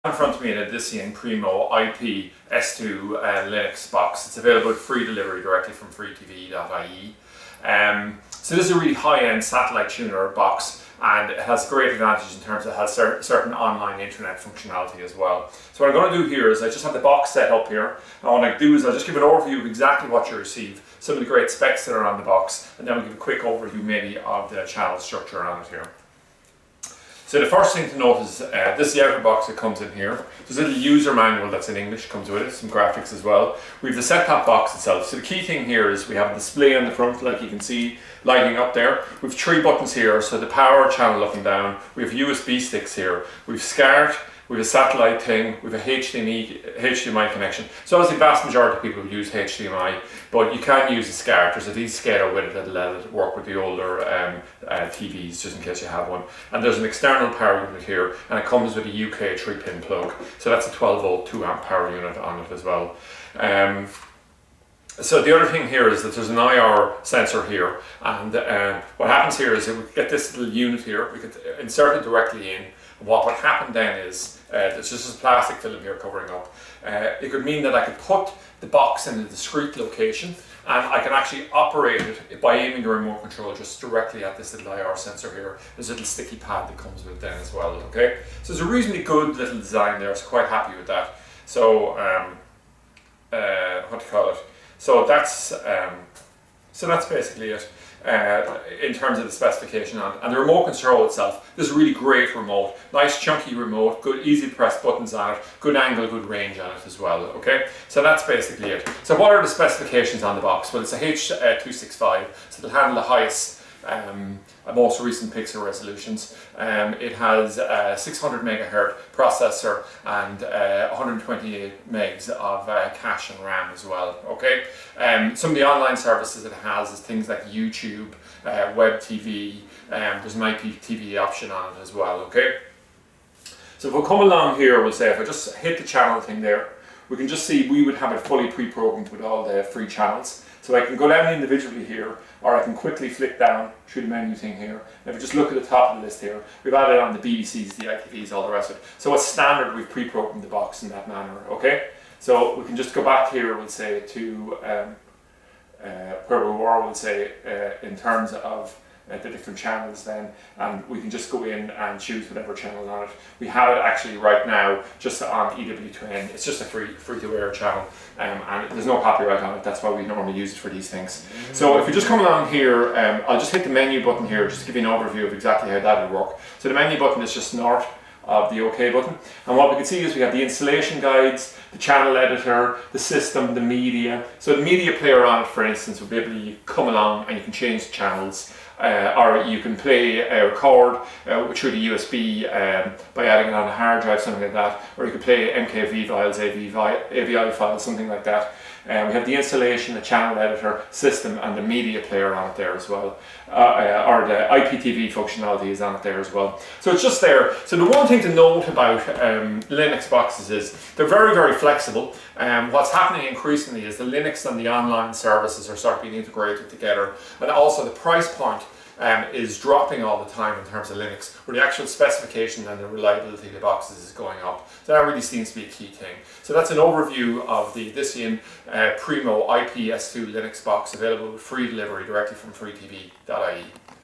In front of me an Edition Primo IP S2 Linux box. It's available with free delivery directly from freetv.ie. So this is a really high-end satellite tuner box, and it has great advantage in terms of it has certain online internet functionality as well. So what I'm going to do here is I just have the box set up here, and what I do is I'll just give an overview of exactly what you receive, some of the great specs that are on the box, and then I'll give a quick overview maybe of the channel structure on it here. So the first thing to note is this is the outer box that comes in here. There's a little user manual that's in English, comes with it, some graphics as well. We have the set-top box itself. So the key thing here is we have a display on the front, like you can see, lighting up there. We have 3 buttons here, so the power channel up and down. We have USB sticks here. We have SCART, we have a satellite thing, we have a HDMI connection. So obviously the vast majority of people use HDMI, but you can use a SCART. There's a descaler with it that'll let it work with the older TVs, just in case you have one. And there's an external power unit here, and it comes with a UK 3-pin plug. So that's a 12-volt 2-amp power unit on it as well. So the other thing here is that there's an IR sensor here, and what happens here is that we get this little unit here, we could insert it directly in. What would happen then is, there's just this plastic film here covering up. It could mean that I could put the box in a discrete location, and I can actually operate it by aiming the remote control just directly at this little IR sensor here. There's a little sticky pad that comes with it then as well, okay? So it's a reasonably good little design there, so quite happy with that. So, what do you call it? So that's basically it. In terms of the specification and the remote control itself. This is a really great remote, nice chunky remote, good easy to press buttons on it, good angle, good range on it as well, okay? So that's basically it. So what are the specifications on the box? Well, it's a H.265, so it'll handle the highest most recent pixel resolutions. It has a 600 megahertz processor and 128 megs of cache and RAM as well, okay? Some of the online services it has is things like YouTube, web TV, there's an IPTV option on it as well, okay? So if we come along here, we'll say if I just hit the channel thing there, we can just see we would have it fully pre-programmed with all the free channels. So I can go down individually here, or I can quickly flick down through the menu thing here. And if we just look at the top of the list here, we've added on the BBCs, the ITVs, all the rest of it. So as standard, we've pre-programmed the box in that manner, okay? So we can just go back here, we'll say, to where we were, we'll say, in terms of the different channels then, and we can just go in and choose whatever channel on it. We have it actually right now just on EW2N. It's just a free-to-air channel, and there's no copyright on it. That's why we normally use it for these things. So if we just come along here, I'll just hit the menu button here just to give you an overview of exactly how that would work. So the menu button is just north of the OK button, and what we can see is we have the installation guides, the channel editor, the system, the media. So the media player on it, for instance, will be able to come along and you can change the channels, or you can play record through the USB by adding it on a hard drive, something like that, or you can play MKV files, AVI files, something like that. We have the installation, the channel editor, system, and the media player on it there as well. Or the IPTV functionality is on it there as well. So it's just there. So the one thing to note about Linux boxes is they're very, very flexible. What's happening increasingly is the Linux and the online services are sort of being integrated together, and also the price point is dropping all the time in terms of Linux, where the actual specification and the reliability of the boxes is going up. So that really seems to be a key thing. So that's an overview of the Edition Primo IP S2 Linux box, available with free delivery directly from freetv.ie.